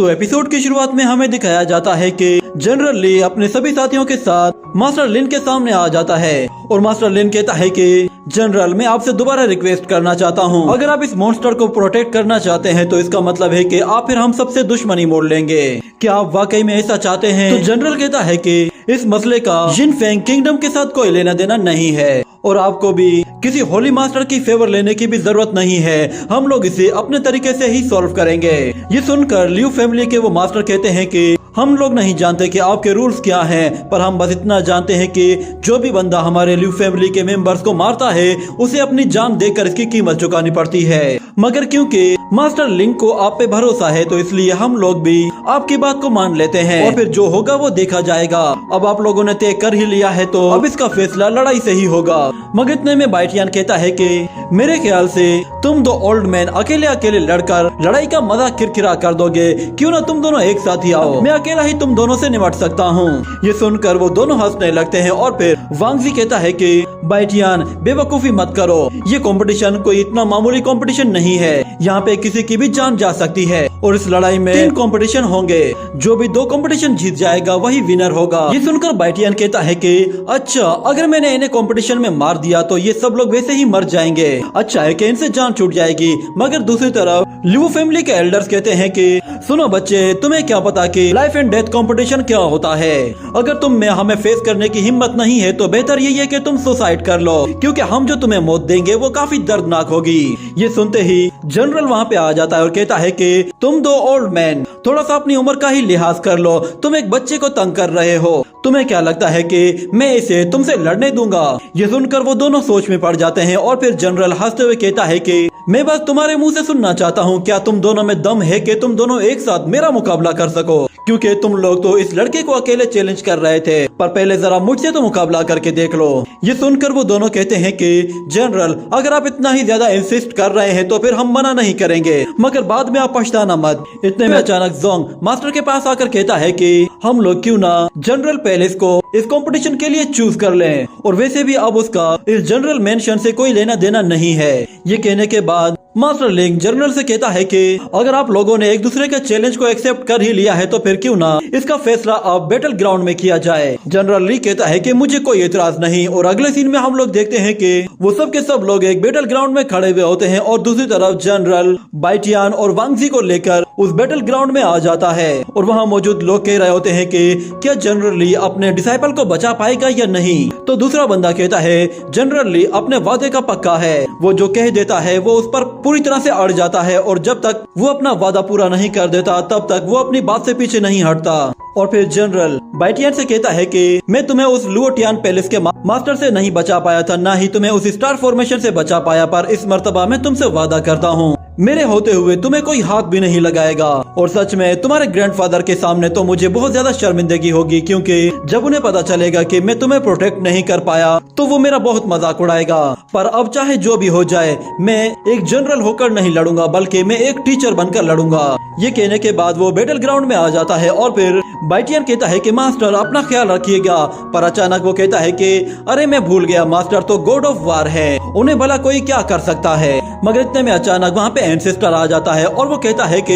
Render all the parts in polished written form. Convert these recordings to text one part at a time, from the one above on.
तो एपिसोड की शुरुआत में हमें दिखाया जाता है कि जनरल ली अपने सभी साथियों के साथ मास्टर लिन के सामने आ जाता है और मास्टर लिन कहता है कि जनरल, मैं आपसे दोबारा रिक्वेस्ट करना चाहता हूं, अगर आप इस मॉन्स्टर को प्रोटेक्ट करना चाहते हैं तो इसका मतलब है कि आप फिर हम सबसे दुश्मनी मोड़ लेंगे। क्या आप वाकई में ऐसा चाहते हैं? तो जनरल कहता है कि इस मसले का जिन फेंग किंगडम के साथ कोई लेना देना नहीं है और आपको भी किसी होली मास्टर की फेवर लेने की भी जरूरत नहीं है, हम लोग इसे अपने तरीके से ही सॉल्व करेंगे। ये सुनकर लियू फैमिली के वो मास्टर कहते हैं कि हम लोग नहीं जानते कि आपके रूल्स क्या हैं, पर हम बस इतना जानते हैं कि जो भी बंदा हमारे लियू फैमिली के मेंबर्स को मारता है उसे अपनी जान देकर इसकी कीमत चुकानी पड़ती है। मगर क्योंकि मास्टर लिंक को आप पे भरोसा है तो इसलिए हम लोग भी आपकी बात को मान लेते हैं और फिर जो होगा वो देखा जाएगा। अब आप लोगों ने तय कर ही लिया है तो अब इसका फैसला लड़ाई से ही होगा। मगर इतने में बाइटियन कहता है कि मेरे ख्याल से तुम दो ओल्ड मैन अकेले अकेले लड़कर लड़ाई का मजा किरकिरा कर दोगे, क्यों ना तुम दोनों एक साथ ही आओ, मैं अकेला ही तुम दोनों से निपट सकता हूँ। ये सुनकर वो दोनों हंसने लगते हैं और फिर वांगजी कहता है कि बाइटियन, बेवकूफी मत करो, ये कंपटीशन कोई इतना मामूली कंपटीशन नहीं है, यहाँ पे किसी की भी जान जा सकती है और इस लड़ाई में 3 कंपटीशन होंगे, जो भी 2 कंपटीशन जीत जाएगा वही विनर होगा। ये सुनकर बाइटियन कहता है कि अच्छा, अगर मैंने इन्हें कंपटीशन में मार दिया तो ये सब लोग वैसे ही मर जाएंगे, अच्छा है कि इनसे जान छूट जाएगी। मगर दूसरी तरफ लियू फैमिली के एल्डर्स कहते हैं कि सुनो बच्चे, तुम्हें क्या पता कि लाइफ एंड डेथ कंपटीशन क्या होता है, अगर तुम में हमें फेस करने की हिम्मत नहीं है तो बेहतर यही है कि तुम सुसाइड कर लो, क्योंकि हम जो तुम्हें मौत देंगे वो काफी दर्दनाक होगी। ये सुनते ही जनरल वहाँ पे आ जाता है और कहता है कि तुम दो ओल्ड मैन थोड़ा सा अपनी उम्र का ही लिहाज कर लो, तुम एक बच्चे को तंग कर रहे हो, तुम्हें क्या लगता है कि मैं इसे तुमसे लड़ने दूंगा? ये सुनकर वो दोनों सोच में पड़ जाते हैं और फिर जनरल हंसते हुए कहता है कि मैं बस तुम्हारे मुंह से सुनना चाहता हूँ, क्या तुम दोनों में दम है कि तुम दोनों एक साथ मेरा मुकाबला कर सको? क्योंकि तुम लोग तो इस लड़के को अकेले चैलेंज कर रहे थे, पर पहले जरा मुझसे तो मुकाबला करके देख लो। ये सुनकर वो दोनों कहते हैं कि जनरल, अगर आप इतना ही ज्यादा इंसिस्ट कर रहे हैं तो फिर हम मना नहीं करेंगे, मगर बाद में आप पछताना मत। इतने में अचानक जोंग मास्टर के पास आकर कहता है कि हम लोग क्यों ना जनरल पैलेस को इस कंपटीशन के लिए चूज कर लें, और वैसे भी अब उसका इस जनरल मेंशन से कोई लेना देना नहीं है। ये कहने के बाद मास्टर लिंक जनरल से कहता है कि अगर आप लोगों ने एक दूसरे के चैलेंज को एक्सेप्ट कर ही लिया है तो फिर क्यों ना इसका फैसला अब बैटल ग्राउंड में किया जाए। जनरल ली कहता है कि मुझे कोई एतराज नहीं, और अगले सीन में हम लोग देखते हैं कि वो सब के सब लोग एक बैटल ग्राउंड में खड़े हुए होते हैं और दूसरी तरफ जनरल बाइटियन और वांगजी को लेकर उस बैटल ग्राउंड में आ जाता है और वहाँ मौजूद लोग कह रहे होते हैं कि क्या जनरल ली अपने डिसाइपल को बचा पाएगा या नहीं। तो दूसरा बंदा कहता है जनरल ली अपने वादे का पक्का है, वो जो कह देता है वो उस पर पूरी तरह से अड़ जाता है और जब तक वो अपना वादा पूरा नहीं कर देता तब तक वो अपनी बात से पीछे नहीं हटता। और फिर जनरल बाइटियन से कहता है कि मैं तुम्हें उस लुओटियन पैलेस के मास्टर से नहीं बचा पाया था, ना ही तुम्हें उस स्टार फॉर्मेशन से बचा पाया, पर इस मर्तबा मैं तुमसे वादा करता हूँ मेरे होते हुए तुम्हें कोई हाथ भी नहीं लगाएगा। और सच में तुम्हारे ग्रैंडफादर के सामने तो मुझे बहुत ज्यादा शर्मिंदगी होगी, क्योंकि जब उन्हें पता चलेगा कि मैं तुम्हें प्रोटेक्ट नहीं कर पाया तो वो मेरा बहुत मजाक उड़ाएगा। पर अब चाहे जो भी हो जाए, मैं एक जनरल होकर नहीं लड़ूंगा, बल्कि मैं एक टीचर बनकर लड़ूंगा। ये कहने के बाद वो बैटल ग्राउंड में आ जाता है और फिर बाइटियन कहता है कि मास्टर अपना ख्याल रखिएगा, पर अचानक वो कहता है कि अरे मैं भूल गया, मास्टर तो गॉड ऑफ वार है, उन्हें भला कोई क्या कर सकता है। मगर इतने में अचानक वहाँ पे एंसेस्टर आ जाता है और वो कहता है कि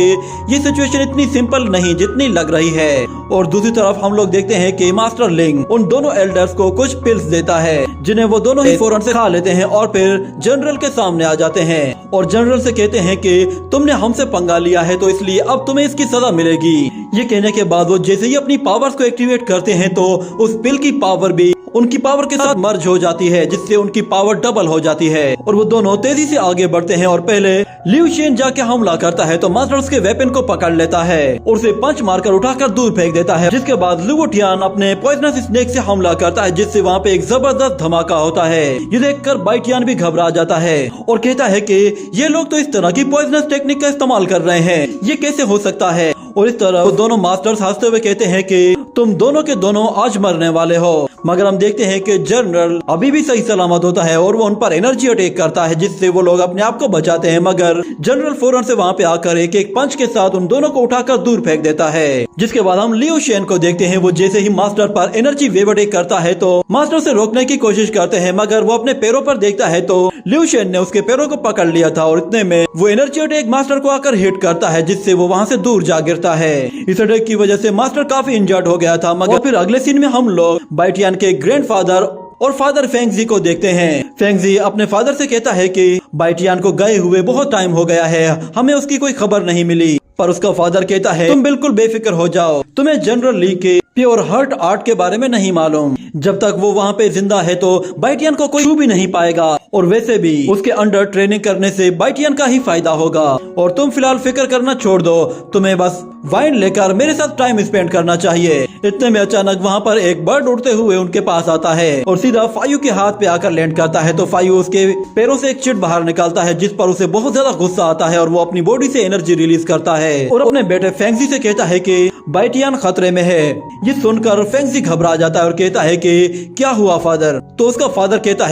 ये सिचुएशन इतनी सिंपल नहीं जितनी लग रही है। और दूसरी तरफ हम लोग देखते हैं कि मास्टर लिंग उन दोनों एल्डर्स को कुछ पिल्स देता है, जिन्हें वो दोनों ही फौरन से खा लेते हैं और फिर जनरल के सामने आ जाते हैं और जनरल से कहते हैं कि तुमने हमसे पंगा लिया है तो इसलिए अब तुम्हें इसकी सजा मिलेगी। ये कहने के बाद वो जैसे ही अपनी पावर्स को एक्टिवेट करते हैं तो उस पिल की पावर भी उनकी पावर के साथ मर्ज हो जाती है, जिससे उनकी पावर डबल हो जाती है और वो दोनों तेजी से आगे बढ़ते हैं। और पहले लियू शेन जाके हमला करता है तो मास्टर उसके वेपन को पकड़ लेता है और उसे पंच मारकर उठाकर दूर फेंक देता है, जिसके बाद लुओटियन अपने पॉइजनस स्नेक से हमला करता है, जिससे वहाँ पे एक जबरदस्त धमाका होता है। ये देखकर बाइटियन भी घबरा जाता है और कहता है कि ये लोग तो इस तरह की पॉइजनस टेक्निक का इस्तेमाल कर रहे हैं, ये कैसे हो सकता है। और इस तरह वो दोनों मास्टर्स हंसते हुए कहते हैं कि तुम दोनों के दोनों आज मरने वाले हो। मगर हम देखते हैं कि जनरल अभी भी सही सलामत होता है और वो उन पर एनर्जी अटैक करता है, जिससे वो लोग अपने आप को बचाते हैं। मगर जनरल फौरन से वहाँ पे आकर एक एक पंच के साथ उन दोनों को उठाकर दूर फेंक देता है। जिसके बाद हम लियू शेन को देखते हैं, वो जैसे ही मास्टर पर एनर्जी वेव अटैक करता है तो मास्टर से रोकने की कोशिश करते हैं, मगर वो अपने पैरों पर देखता है तो लियू शेन ने उसके पैरों को पकड़ लिया था और इतने में वो एनर्जी अटैक मास्टर को आकर हिट करता है, जिससे वो वहाँ से दूर जा गिरता देता है। इस अटैक की वजह से मास्टर काफी इंजर्ड हो गया था। मगर फिर अगले सीन में हम लोग बाइटियान के ग्रैंडफादर और फादर फेंगजी को देखते हैं। फेंगजी अपने फादर से कहता है कि बाइटियान को गए हुए बहुत टाइम हो गया है, हमें उसकी कोई खबर नहीं मिली। पर उसका फादर कहता है तुम बिल्कुल बेफिक्र हो जाओ, तुम्हें जनरल ली के प्योर हार्ट आर्ट के बारे में नहीं मालूम। जब तक वो वहाँ पे जिंदा है तो बाइटियन को कोई छू भी नहीं पाएगा, और वैसे भी उसके अंडर ट्रेनिंग करने से बाइटियन का ही फायदा होगा। और तुम फिलहाल फिक्र करना छोड़ दो, तुम्हें बस वाइन लेकर मेरे साथ टाइम स्पेंड करना चाहिए। इतने में अचानक वहाँ पर एक बर्ड उड़ते हुए उनके पास आता है और सीधा फायू के हाथ पे आकर लैंड करता है। तो फायू उसके पैरों से एक चिट बाहर निकालता है, जिस पर उसे बहुत ज्यादा गुस्सा आता है और वो अपनी बॉडी से एनर्जी रिलीज करता है और अपने बेटे फेंगजी से कहता है कि बाइटियन खतरे में है। ये सुनकर फेंगजी घबरा जाता है और कहता है कि क्या हुआ फादर? तो उसका फादर कहता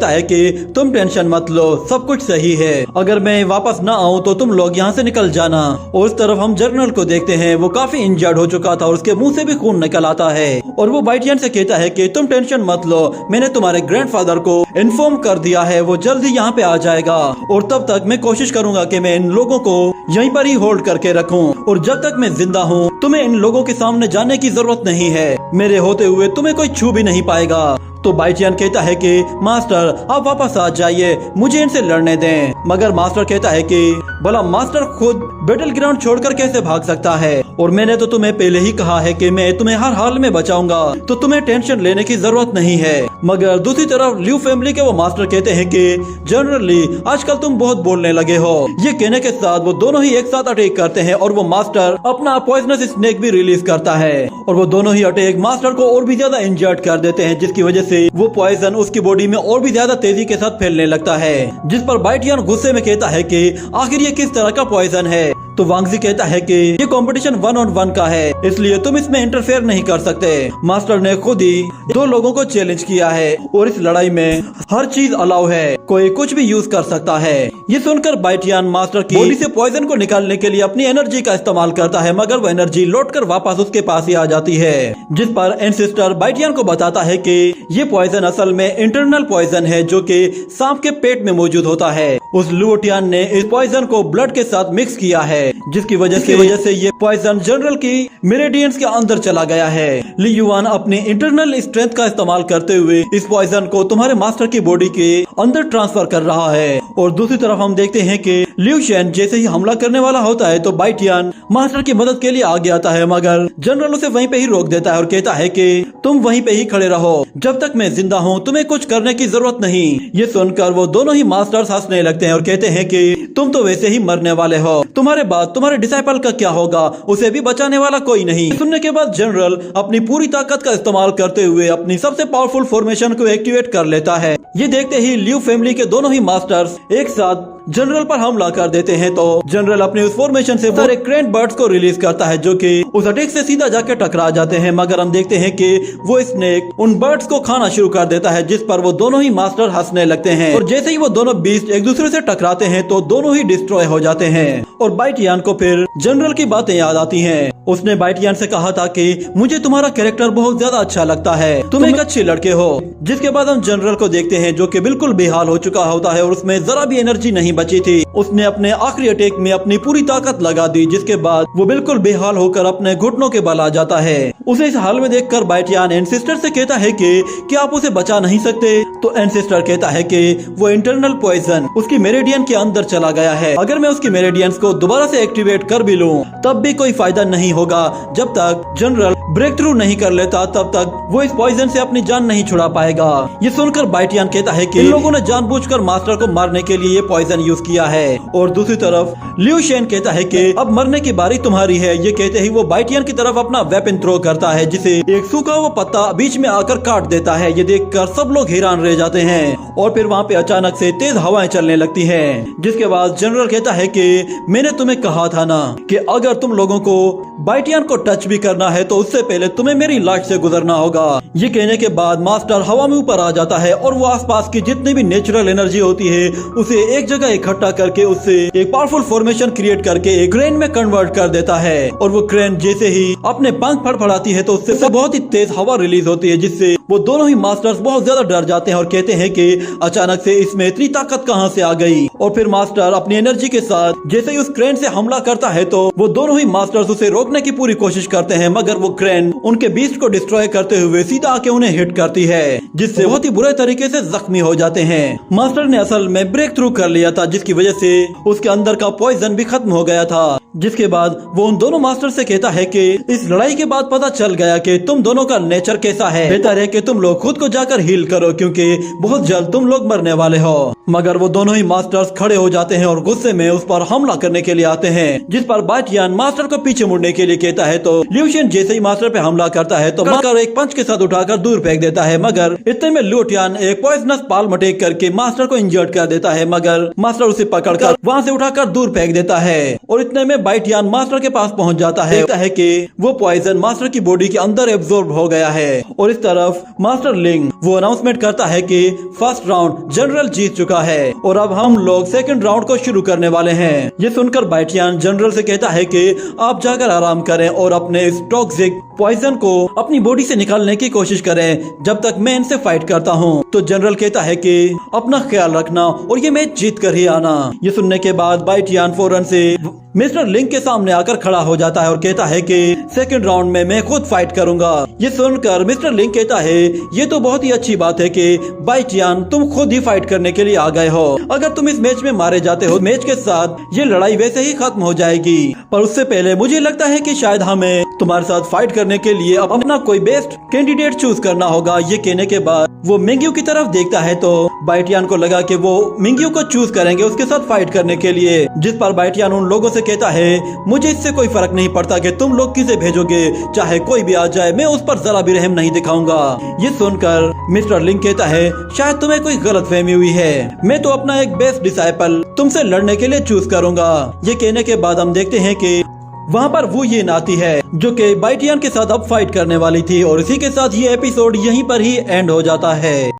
है कि तुम टेंशन मत लो, सब कुछ सही है। अगर मैं वापस ना आऊँ तो तुम लोग यहाँ से निकल जाना। और उस तरफ हम जनरल को देखते हैं, वो काफी इंजर्ड हो चुका था और उसके मुंह से भी खून निकल आता है। और वो बाइटियन से कहता है कि तुम टेंशन मत लो, मैंने तुम्हारे ग्रैंडफादर को इन्फॉर्म कर दिया है, वो जल्दी यहाँ पे आ जाएगा। और तब तक मैं कोशिश करूंगा कि मैं इन लोगों को यहीं पर ही होल्ड करके रखूं। और जब तक मैं जिंदा हूँ तुम्हें इन लोगों के सामने जाने की जरूरत नहीं है, मेरे होते हुए तुम्हें कोई छू भी नहीं पाएगा। तो बाइटियन कहता है कि मास्टर आप वापस आ जाइए, मुझे इनसे लड़ने दें। मगर मास्टर कहता है कि भला मास्टर खुद बैटल ग्राउंड छोड़कर कैसे भाग सकता है, और मैंने तो तुम्हें पहले ही कहा है कि मैं तुम्हें हर हाल में बचाऊंगा, तो तुम्हें टेंशन लेने की जरूरत नहीं है। मगर दूसरी तरफ ल्यू फैमिली के वो मास्टर कहते हैं कि जनरली आजकल तुम बहुत बोलने लगे हो। ये कहने के साथ वो दोनों ही एक साथ अटैक करते हैं और वो मास्टर अपना पॉइजनस स्नेक भी रिलीज करता है और वो दोनों ही अटैक मास्टर को और भी ज्यादा इंजर्ड कर देते हैं, जिसकी वजह से वो पॉइजन उसकी बॉडी में और भी ज्यादा तेजी के साथ फैलने लगता है। जिस पर बाइटियन गुस्से में कहता है कि आखिर ये किस तरह का पॉइजन है? तो वांगजी कहता है कि ये कंपटीशन 1-on-1 का है, इसलिए तुम इसमें इंटरफेयर नहीं कर सकते। मास्टर ने खुद ही 2 लोगों को चैलेंज किया है और इस लड़ाई में हर चीज अलाउ है, कोई कुछ भी यूज कर सकता है। ये सुनकर बाइटियन मास्टर की बॉडी से पॉइजन को निकालने के लिए अपनी एनर्जी का इस्तेमाल करता है, मगर वो एनर्जी लौटकर वापस उसके पास ही आ जाती है। जिस पर एंसेस्टर बाइटियन को बताता है कि ये पॉइजन असल में इंटरनल पॉइजन है, जो कि सांप के पेट में मौजूद होता है। उस लुओटियन ने इस पॉइजन को ब्लड के साथ मिक्स किया है, जिसकी वजह से ये पॉइजन जनरल की मेरिडियंस के अंदर चला गया है। ली युआन अपनी इंटरनल स्ट्रेंथ का इस्तेमाल करते हुए इस पॉइजन को तुम्हारे मास्टर की बॉडी के अंदर ट्रांसफर कर रहा है। और दूसरी तरफ हम देखते हैं कि लिu शेन जैसे ही हमला करने वाला होता है तो बाइटियन मास्टर की मदद के लिए आगे आता है, मगर जनरल उसे वहीं पे ही रोक देता है और कहता है कि तुम वहीं पे ही खड़े रहो, जब तक मैं जिंदा हूँ तुम्हें कुछ करने की जरूरत नहीं। ये सुनकर वो दोनों ही मास्टर्स हंसने लगते हैं और कहते हैं कि तुम तो वैसे ही मरने वाले हो, तुम्हारे बाद तुम्हारे डिसाइपल का क्या होगा, उसे भी बचाने वाला कोई नहीं। सुनने के बाद जनरल अपनी पूरी ताकत का इस्तेमाल करते हुए अपनी सबसे पावरफुल फॉर्मेशन को एक्टिवेट कर लेता है। ये देखते ही ल्यू फैमिली के दोनों ही मास्टर्स एक साथ जनरल पर हमला कर देते हैं। तो जनरल अपने उस फॉर्मेशन से सारे क्रेंट बर्ड्स को रिलीज करता है, जो कि उस अटैक से सीधा जाके टकरा जाते हैं। मगर हम देखते हैं कि वो स्नेक उन बर्ड्स को खाना शुरू कर देता है, जिस पर वो दोनों ही मास्टर हंसने लगते हैं। और जैसे ही वो दोनों बीस्ट एक दूसरे से टकराते हैं तो दोनों ही डिस्ट्रॉय हो जाते हैं। और बाइटियन को फिर जनरल की बातें याद आती हैं। उसने बाइटियन से कहा था कि मुझे तुम्हारा कैरेक्टर बहुत ज्यादा अच्छा लगता है, तुम एक अच्छे लड़के हो। जिसके बाद हम जनरल को देखते हैं, जो कि बिल्कुल बेहाल हो चुका होता है और उसमें जरा भी एनर्जी नहीं बची थी। उसने अपने आखिरी अटैक में अपनी पूरी ताकत लगा दी, जिसके बाद वो बिल्कुल बेहाल होकर अपने घुटनों के बल आ जाता है। उसे इस हाल में देखकर बाइटियन एंसेस्टर से कहता है कि क्या आप उसे बचा नहीं सकते? तो एंसेस्टर कहता है कि वो इंटरनल पॉइजन उसकी मेरिडियन के अंदर चला गया है, अगर मैं उसकी मेरिडियंस को दोबारा से एक्टिवेट कर भी लूं तब भी कोई फायदा नहीं होगा। जब तक जनरल ब्रेक थ्रू नहीं कर लेता तब तक वो इस पॉइजन से अपनी जान नहीं छुड़ा पाएगा। ये सुनकर बाइटियन कहता है कि इन लोगों ने जानबूझकर मास्टर को मारने के लिए ये पॉइजन यूज किया है। और दूसरी तरफ लिu शेन कहता है कि अब मरने की बारी तुम्हारी है। ये कहते ही वो बाइटियन की तरफ अपना वेपन थ्रो करता है, जिसे एक सूखा हुआ पत्ता बीच में आकर काट देता है। ये देखकर सब लोग हैरान रह जाते हैं और फिर वहाँ पे अचानक से तेज हवाएं चलने लगती हैं। जिसके बाद जनरल कहता है कि मैंने तुम्हें कहा था ना कि अगर तुम लोगों को बाइटियन को टच भी करना है तो उससे पहले तुम्हें मेरी लाइट से गुजरना होगा। ये कहने के बाद मास्टर हवा में ऊपर आ जाता है और वो आसपास की जितनी भी नेचुरल एनर्जी होती है उसे एक जगह इकट्ठा करके उससे एक पावरफुल फॉर्मेशन क्रिएट करके एक क्रेन में कन्वर्ट कर देता है। और वो क्रेन जैसे ही अपने पंख फड़फड़ाती है तो उससे बहुत ही तेज हवा रिलीज होती है, जिससे वो दोनों ही मास्टर्स बहुत ज्यादा डर जाते हैं और कहते हैं कि अचानक से इसमें इतनी ताकत कहां से आ गई। और फिर मास्टर अपनी एनर्जी के साथ जैसे ही उस क्रेन से हमला करता है तो वो दोनों ही मास्टर्स उसे रोकने की पूरी कोशिश करते हैं, मगर वो क्रेन उनके बीस्ट को डिस्ट्रॉय करते हुए सीधा आके उन्हें हिट करती है, जिससे बहुत ही बुरे तरीके से जख्मी हो जाते हैं। मास्टर ने असल में ब्रेक थ्रू कर लिया था, जिसकी वजह से उसके अंदर का पॉइजन भी खत्म हो गया था। जिसके बाद वो उन दोनों मास्टर से कहता है कि इस लड़ाई के बाद पता चल गया कि तुम दोनों का नेचर कैसा है, बेहतर है कि तुम लोग खुद को जाकर हील करो क्योंकि बहुत जल्द तुम लोग मरने वाले हो। मगर वो दोनों ही मास्टर्स खड़े हो जाते हैं और गुस्से में उस पर हमला करने के लिए आते हैं, जिस पर बाइटियन मास्टर को पीछे मुड़ने के लिए कहता है तो ल्यूशियन जैसे ही मास्टर पे हमला करता है तो मास्टर एक पंच के साथ उठाकर दूर फेंक देता है, मगर इतने में ल्यूटियन एक पॉइजनस पाल मटेक करके मास्टर को इंजर्ड कर देता है, मगर मास्टर उसे पकड़कर वहाँ से उठाकर दूर फेंक देता है। और इतने में बाइटियन मास्टर के पास पहुंच जाता है, कहता है कि वो पॉइजन मास्टर की बॉडी के अंदर एब्जॉर्ब हो गया है। और इस तरफ मास्टर लिंग वो अनाउंसमेंट करता है कि फर्स्ट राउंड जनरल जीत चुका है और अब हम लोग सेकंड राउंड को शुरू करने वाले हैं। ये सुनकर बाइटियन जनरल से कहता है कि आप जाकर आराम करें और अपने इस टॉक्सिक पॉइजन को अपनी बॉडी से निकालने की कोशिश करें जब तक मैं इनसे फाइट करता हूँ। तो जनरल कहता है कि अपना ख्याल रखना और ये मैच जीत कर ही आना। ये सुनने के बाद बाइटियन फौरन से मिस्टर लिंग के सामने आकर खड़ा हो जाता है और कहता है कि सेकंड राउंड में मैं खुद फाइट करूंगा। ये सुनकर मिस्टर लिंग कहता है ये तो बहुत ही अच्छी बात है कि बाइटियन तुम खुद ही फाइट करने के लिए आ गए हो। अगर तुम इस मैच में मारे जाते हो मैच के साथ ये लड़ाई वैसे ही खत्म हो जाएगी, पर उससे पहले मुझे लगता है कि शायद हमें तुम्हारे साथ फाइट करने के लिए अपना कोई बेस्ट कैंडिडेट चूज करना होगा। ये कहने के बाद वो मिंग्यू की तरफ देखता है तो बाइटियन को लगा कि वो मिंग्यू को चूज करेंगे उसके साथ फाइट करने के लिए, जिस पर बाइटियन उन लोगों से कहता है मुझे इससे कोई फर्क नहीं पड़ता कि तुम लोग किसे भेजोगे, चाहे कोई भी आ जाए मैं उस पर जरा भी रहम नहीं दिखाऊंगा। ये सुनकर मिस्टर लिंग कहता है शायद तुम्हें कोई गलतफहमी हुई है, मैं तो अपना एक बेस्ट डिसाइपल तुमसे लड़ने के लिए चूज करूंगा। ये कहने के बाद हम देखते हैं कि वहाँ पर वो ये आती है जो कि बाइटियन के साथ अब फाइट करने वाली थी और इसी के साथ ये एपिसोड यहीं पर ही एंड हो जाता है।